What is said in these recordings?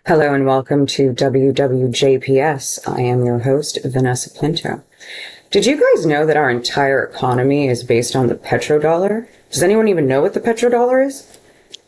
Hello and welcome to WWJPS. I am your host, Vanessa Pinto. Did you guys know that our entire economy is based on the petrodollar? Does anyone even know what the petrodollar is?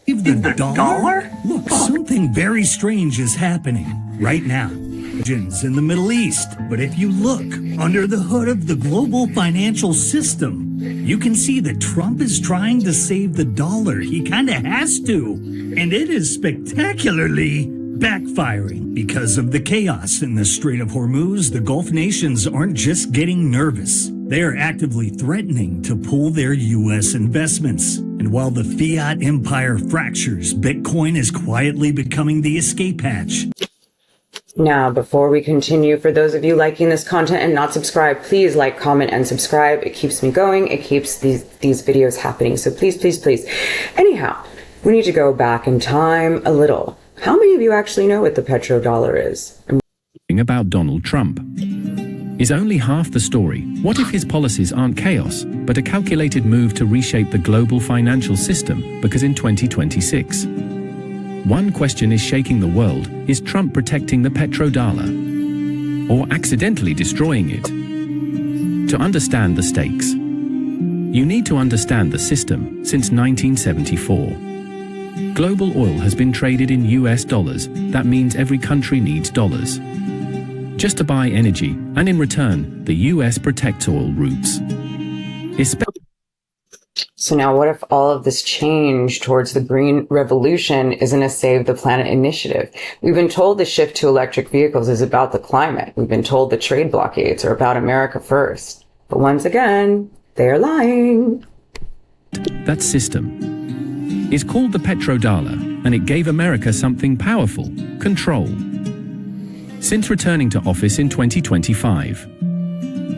The dollar? Look, something very strange is happening right now. In the Middle East. But if you look under the hood of the global financial system, you can see that Trump is trying to save the dollar. He kind of has to. And it is spectacularly backfiring. Because of the chaos in the Strait of Hormuz, the Gulf nations aren't just getting nervous. They are actively threatening to pull their U.S. investments. And while the fiat empire fractures, Bitcoin is quietly becoming the escape hatch. Now, before we continue, for those of you liking this content and not subscribed, please like, comment, and subscribe. It keeps me going. It keeps these videos happening. So please, please, please. Anyhow, we need to go back in time a little. How many of you actually know what the petrodollar is? About Donald Trump is only half the story. What if his policies aren't chaos, but a calculated move to reshape the global financial system? Because in 2026, one question is shaking the world. Is Trump protecting the petrodollar or accidentally destroying it? To understand the stakes, you need to understand the system. Since 1974, global oil has been traded in US dollars. That means every country needs dollars just to buy energy, and in return, the US protects oil routes. So now what if all of this change towards the green revolution isn't a save the planet initiative? We've been told the shift to electric vehicles is about the climate. We've been told the trade blockades are about America first. But once again, they're lying. That system is called the petrodollar, and it gave America something powerful: control. Since returning to office in 2025,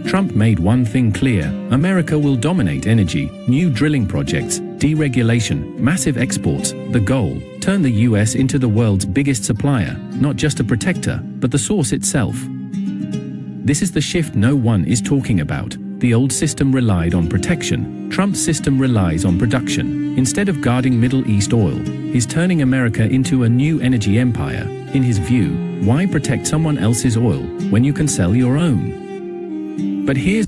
Trump made one thing clear: America will dominate energy, new drilling projects, deregulation, massive exports. The goal: turn the US into the world's biggest supplier, not just a protector, but the source itself. This is the shift no one is talking about. The old system relied on protection. Trump's system relies on production. Instead of guarding Middle East oil, he's turning America into a new energy empire. In his view, why protect someone else's oil when you can sell your own? But here's...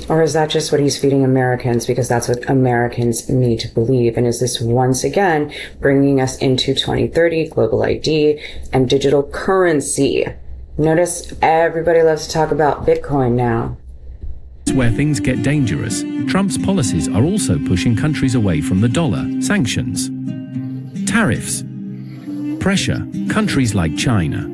Or is that just what he's feeding Americans because that's what Americans need to believe? And is this once again bringing us into 2030, global ID, and digital currency? Notice everybody loves to talk about Bitcoin now. Where things get dangerous. Trump's policies are also pushing countries away from the dollar. Sanctions, tariffs, pressure. Countries like China,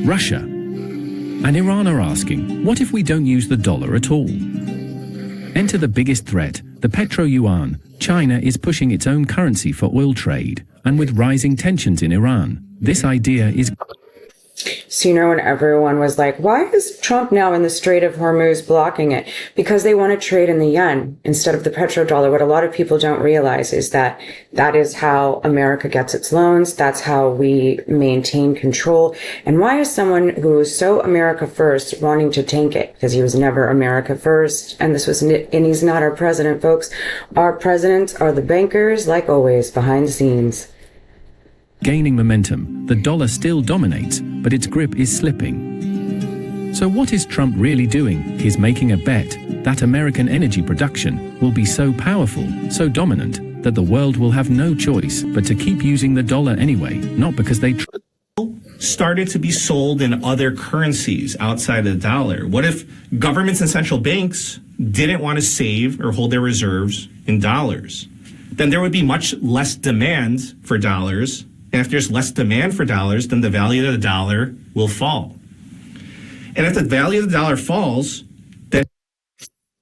Russia, and Iran are asking, what if we don't use the dollar at all? Enter the biggest threat, the petro-yuan. China is pushing its own currency for oil trade, and with rising tensions in Iran, this idea is... So, when everyone was like, why is Trump now in the Strait of Hormuz blocking it? Because they want to trade in the yen instead of the petrodollar. What a lot of people don't realize is that that is how America gets its loans. That's how we maintain control. And why is someone who is so America first wanting to tank it? Because he was never America first. And he's not our president, folks. Our presidents are the bankers, like always, behind the scenes. Gaining momentum, the dollar still dominates, but its grip is slipping. So what is Trump really doing? He's making a bet that American energy production will be so powerful, so dominant, that the world will have no choice but to keep using the dollar anyway, not because they started to be sold in other currencies outside of the dollar. What if governments and central banks didn't want to save or hold their reserves in dollars? Then there would be much less demand for dollars. And if there's less demand for dollars, then the value of the dollar will fall. And if the value of the dollar falls, then...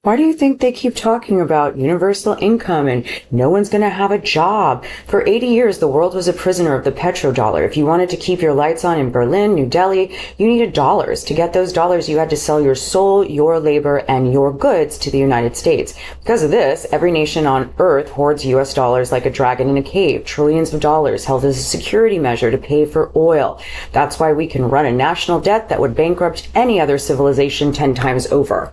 Why do you think they keep talking about universal income and no one's going to have a job? For 80 years, the world was a prisoner of the petrodollar. If you wanted to keep your lights on in Berlin, New Delhi, you needed dollars. To get those dollars, you had to sell your soul, your labor, and your goods to the United States. Because of this, every nation on earth hoards US dollars like a dragon in a cave. Trillions of dollars held as a security measure to pay for oil. That's why we can run a national debt that would bankrupt any other civilization 10 times over.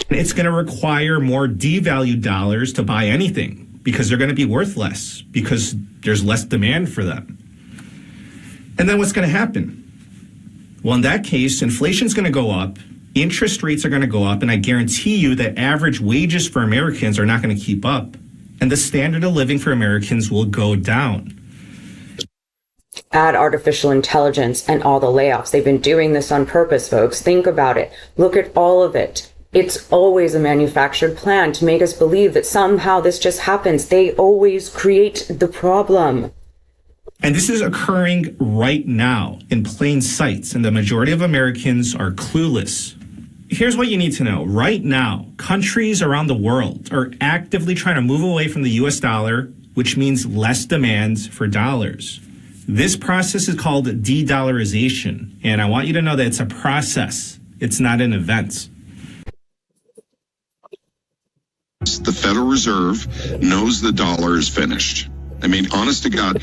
It's going to require more devalued dollars to buy anything because they're going to be worth less because there's less demand for them. And then what's going to happen? Well, in that case, inflation's going to go up, interest rates are going to go up, and I guarantee you that average wages for Americans are not going to keep up. And the standard of living for Americans will go down. Add artificial intelligence and all the layoffs. They've been doing this on purpose, folks. Think about it. Look at all of it. It's always a manufactured plan to make us believe that somehow this just happens. They always create the problem. And this is occurring right now in plain sight, and the majority of Americans are clueless. Here's what you need to know. Right now, countries around the world are actively trying to move away from the US dollar, which means less demand for dollars. This process is called de-dollarization, and I want you to know that it's a process. It's not an event. The Federal Reserve knows the dollar is finished. I mean, honest to God,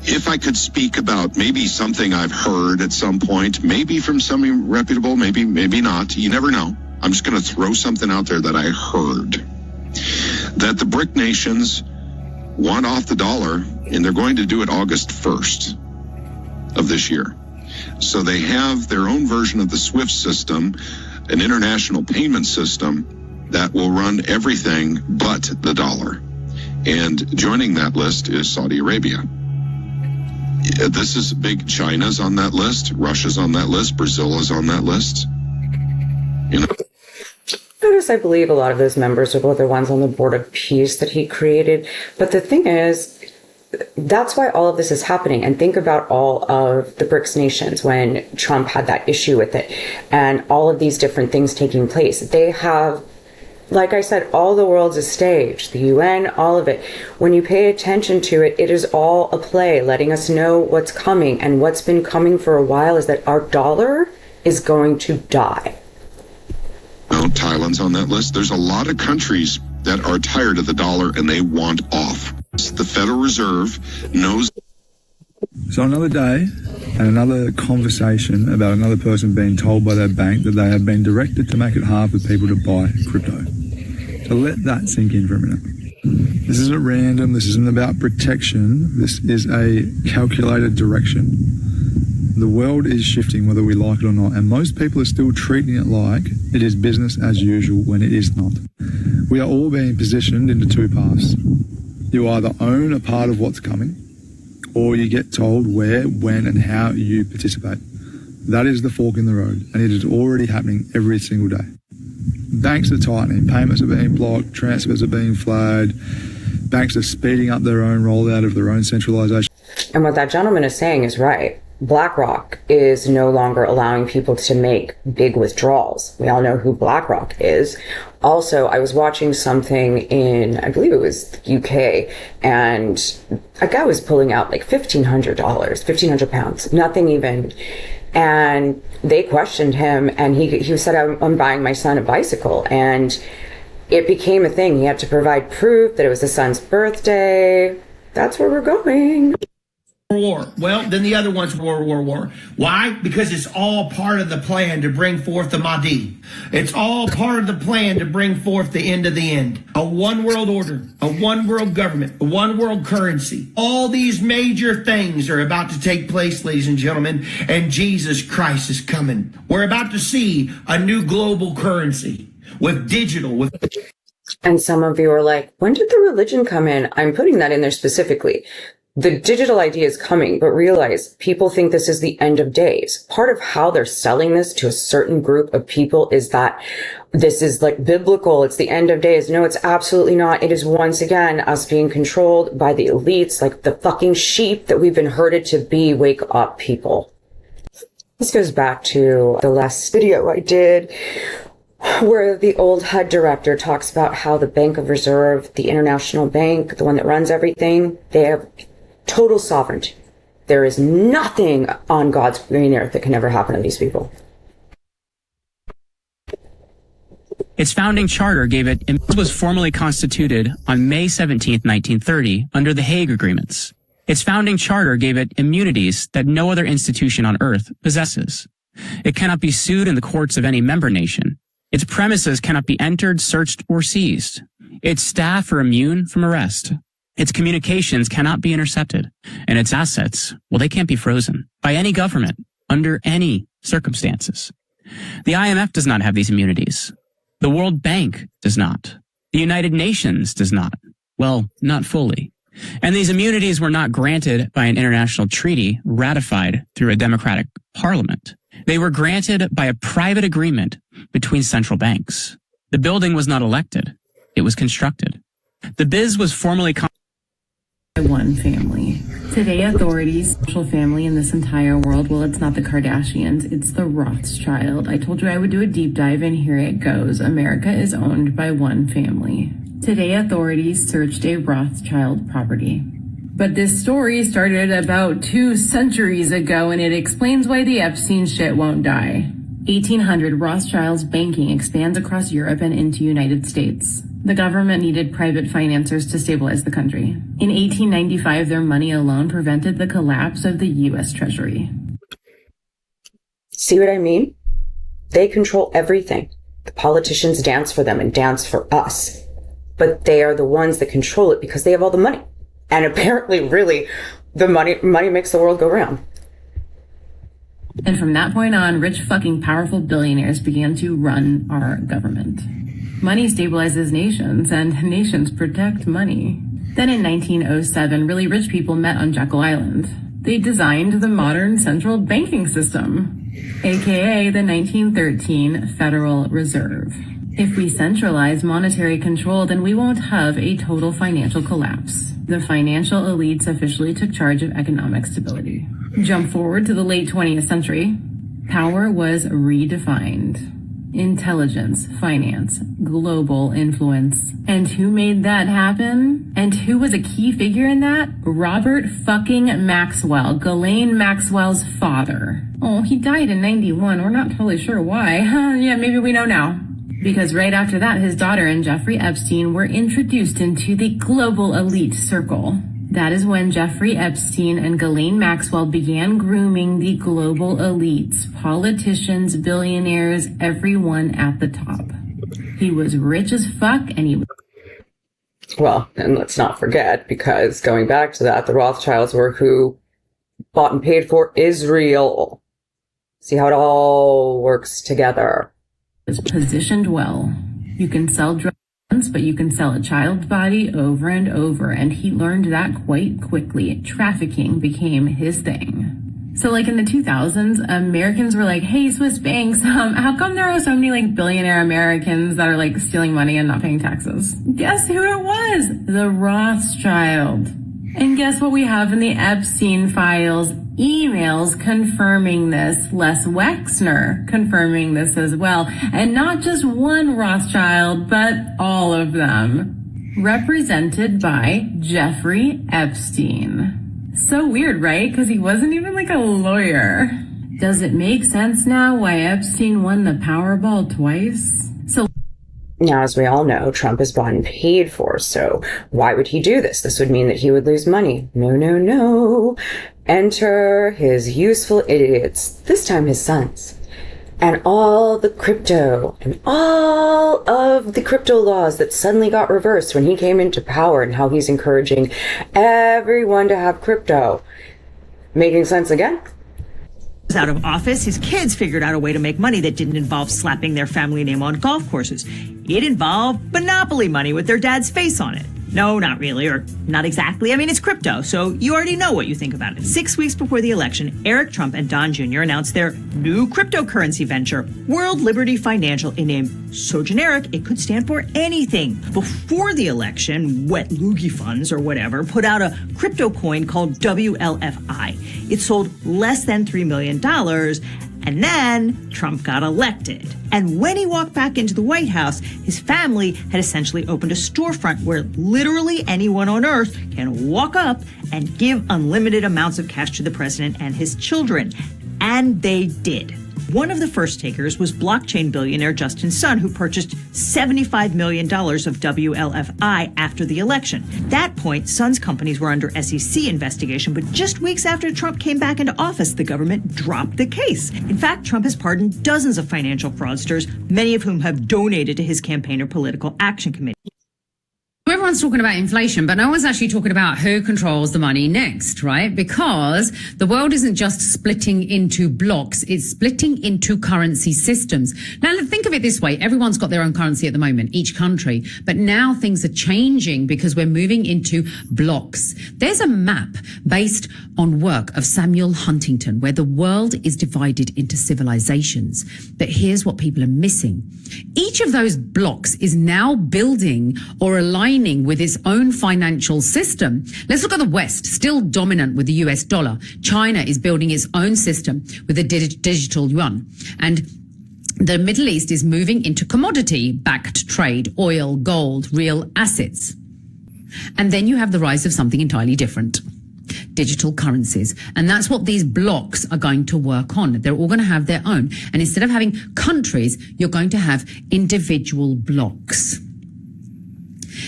if I could speak about maybe something I've heard at some point, maybe from somebody reputable, maybe not, you never know. I'm just going to throw something out there that I heard. That the BRIC nations want off the dollar, and they're going to do it August 1st of this year. So they have their own version of the SWIFT system, an international payment system that will run everything but the dollar. And joining that list is Saudi Arabia. This is big. China's on that list. Russia's on that list. Brazil is on that list. You know. Notice I believe a lot of those members are both the ones on the Board of Peace that he created. But the thing is, that's why all of this is happening. And think about all of the BRICS nations when Trump had that issue with it and all of these different things taking place. They have, like I said, all the world's a stage, the UN, all of it. When you pay attention to it, it is all a play, letting us know what's coming. And what's been coming for a while is that our dollar is going to die. No, Thailand's on that list. There's a lot of countries that are tired of the dollar and they want off. The Federal Reserve knows. So another day and another conversation about another person being told by their bank that they have been directed to make it hard for people to buy crypto. So let that sink in for a minute. This isn't random. This isn't about protection. This is a calculated direction. The world is shifting whether we like it or not, and most people are still treating it like it is business as usual when it is not. We are all being positioned into two paths. You either own a part of what's coming, or you get told where, when, and how you participate. That is the fork in the road, and it is already happening every single day. Banks are tightening, payments are being blocked, transfers are being flagged, banks are speeding up their own rollout of their own centralization. And what that gentleman is saying is right. BlackRock is no longer allowing people to make big withdrawals. We all know who BlackRock is. Also, I was watching something in, I believe it was the UK, and a guy was pulling out like $1,500, 1,500 pounds, nothing even. And they questioned him, and he said, I'm buying my son a bicycle. And it became a thing. He had to provide proof that it was his son's birthday. That's where we're going. War. Well, then the other one's war. Why? Because it's all part of the plan to bring forth the Mahdi. It's all part of the plan to bring forth the end of the end. A one world order, a one world government, a one world currency. All these major things are about to take place, ladies and gentlemen, and Jesus Christ is coming. We're about to see a new global currency with digital, And some of you are like, when did the religion come in? I'm putting that in there specifically. The digital ID is coming, but realize people think this is the end of days. Part of how they're selling this to a certain group of people is that this is like biblical. It's the end of days. No, it's absolutely not. It is once again us being controlled by the elites, like the fucking sheep that we've been herded to be. Wake up, people. This goes back to the last video I did, where the old HUD director talks about how the Bank of Reserve, the international bank, the one that runs everything, they have total sovereignty. There is nothing on God's green earth that can ever happen to these people. Its founding charter gave it was formally constituted on May 17, 1930, under the Hague Agreements. Its founding charter gave it immunities that no other institution on earth possesses. It cannot be sued in the courts of any member nation. Its premises cannot be entered, searched, or seized. Its staff are immune from arrest. Its communications cannot be intercepted, and its assets, well, they can't be frozen by any government under any circumstances. The IMF does not have these immunities. The World Bank does not. The United Nations does not. Well, not fully. And these immunities were not granted by an international treaty ratified through a democratic parliament. They were granted by a private agreement between central banks. The building was not elected. It was constructed. The biz was formally one family. Today, authorities, social family in this entire world, well, it's not the Kardashians, it's the Rothschild. I told you I would do a deep dive, and here it goes. America is owned by one family. Today, authorities searched a Rothschild property. But this story started about 2 centuries ago, and it explains why the Epstein shit won't die. 1800, Rothschild's banking expands across Europe and into United States. The government needed private financiers to stabilize the country. In 1895, their money alone prevented the collapse of the U.S. Treasury. See what I mean? They control everything. The politicians dance for them and dance for us. But they are the ones that control it because they have all the money. And apparently, really, the money makes the world go round. And from that point on, rich fucking powerful billionaires began to run our government. Money stabilizes nations, and nations protect money. Then in 1907, really rich people met on Jekyll Island. They designed the modern central banking system, aka the 1913 Federal Reserve. If we centralize monetary control, then we won't have a total financial collapse. The financial elites officially took charge of economic stability. Jump forward to the late 20th century. Power was redefined. Intelligence, finance, global influence. And who made that happen? And who was a key figure in that? Robert fucking Maxwell, Ghislaine Maxwell's father. Oh, he died in 91. We're not totally sure why. Yeah, maybe we know now. Because right after that, his daughter and Jeffrey Epstein were introduced into the global elite circle. That is when Jeffrey Epstein and Ghislaine Maxwell began grooming the global elites, politicians, billionaires, everyone at the top. He was rich as fuck, and he... Well, and let's not forget, because going back to that, the Rothschilds were who bought and paid for Israel. See how it all works together. Was positioned well. You can sell drugs, but you can sell a child's body over and over, and he learned that quite quickly. Trafficking became his thing. So like in the 2000s, Americans were like, hey, Swiss banks, how come there are so many billionaire Americans that are stealing money and not paying taxes? Guess who it was? The Rothschild. And guess what we have in the Epstein files? Emails confirming this. Les Wexner confirming this as well. And not just one Rothschild, but all of them. Represented by Jeffrey Epstein. So weird, right? Because he wasn't even a lawyer. Does it make sense now why Epstein won the Powerball twice? So now, as we all know, Trump is bought and paid for, so why would he do this? This would mean that he would lose money. No, no, no. Enter his useful idiots, this time his sons. And all the crypto, and all of the crypto laws that suddenly got reversed when he came into power, and how he's encouraging everyone to have crypto. Making sense again? Out of office, his kids figured out a way to make money that didn't involve slapping their family name on golf courses. It involved monopoly money with their dad's face on it. No, not really, or not exactly. I mean, it's crypto, so you already know what you think about it. 6 weeks before the election, Eric Trump and Don Jr. announced their new cryptocurrency venture, World Liberty Financial, a name so generic it could stand for anything. Before the election, Wet Loogie Funds, or whatever, put out a crypto coin called WLFI. It sold less than $3 million, and then Trump got elected. And when he walked back into the White House, his family had essentially opened a storefront where literally anyone on earth can walk up and give unlimited amounts of cash to the president and his children. And they did. One of the first takers was blockchain billionaire Justin Sun, who purchased $75 million of WLFI after the election. At that point, Sun's companies were under SEC investigation, but just weeks after Trump came back into office, the government dropped the case. In fact, Trump has pardoned dozens of financial fraudsters, many of whom have donated to his campaign or political action committee. Whoever everyone's talking about inflation, but no one's actually talking about who controls the money next, right? Because the world isn't just splitting into blocks, it's splitting into currency systems. Now, think of it this way. Everyone's got their own currency at the moment, each country. But now things are changing because we're moving into blocks. There's a map based on work of Samuel Huntington where the world is divided into civilizations. But here's what people are missing. Each of those blocks is now building or aligning with its own financial system. Let's look at the West, still dominant with the US dollar. China is building its own system with the digital yuan. And the Middle East is moving into commodity-backed trade, oil, gold, real assets. And then you have the rise of something entirely different. Digital currencies. And that's what these blocks are going to work on. They're all going to have their own. And instead of having countries, you're going to have individual blocks.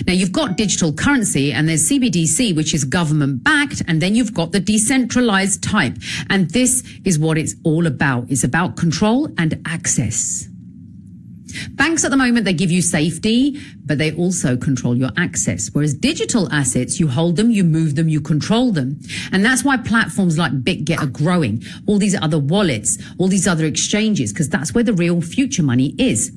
Now, you've got digital currency and there's CBDC, which is government backed. And then you've got the decentralized type. And this is what it's all about. It's about control and access. Banks at the moment, they give you safety, but they also control your access. Whereas digital assets, you hold them, you move them, you control them. And that's why platforms like BitGet are growing. All these other wallets, all these other exchanges, because that's where the real future money is.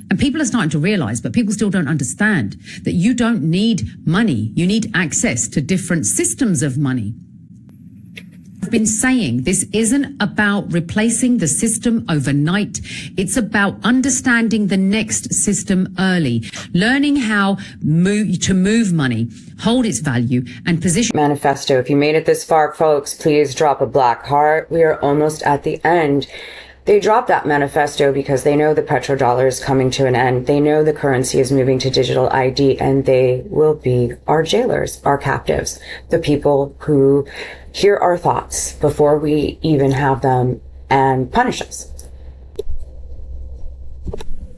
And people are starting to realize, but people still don't understand, that you don't need money. You need access to different systems of money. I've been saying this isn't about replacing the system overnight. It's about understanding the next system early, learning how to move money, hold its value, and position. Manifesto. If you made it this far, folks, please drop a black heart. We are almost at the end. They dropped that manifesto because they know the petrodollar is coming to an end. They know the currency is moving to digital ID, and they will be our jailers, our captives, the people who hear our thoughts before we even have them and punish us.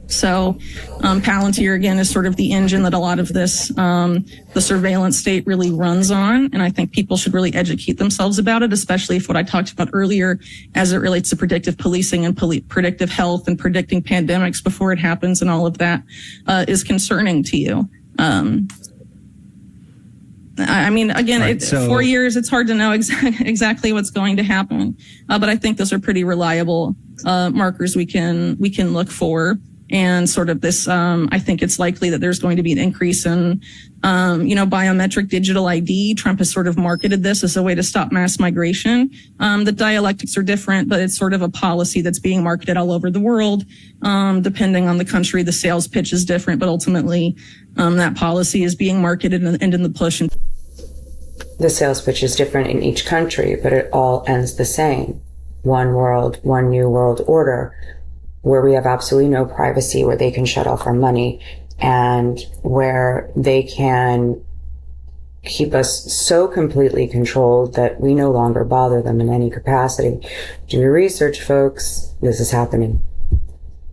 So Palantir, again, is sort of the engine that a lot of this, the surveillance state really runs on. And I think people should really educate themselves about it, especially if what I talked about earlier as it relates to predictive policing and predictive health and predicting pandemics before it happens and all of that is concerning to you. I mean, again, right, 4 years, it's hard to know exactly what's going to happen. But I think those are pretty reliable markers we can look for. And sort of this, I think it's likely that there's going to be an increase in, biometric digital ID. Trump has sort of marketed this as a way to stop mass migration. The dialectics are different, but it's sort of a policy that's being marketed all over the world. Depending on the country, the sales pitch is different, but ultimately, that policy is being marketed and in the push. The sales pitch is different in each country, but it all ends the same. One world, one new world order, where we have absolutely no privacy, where they can shut off our money, and where they can keep us so completely controlled that we no longer bother them in any capacity. Do your research, folks. This is happening.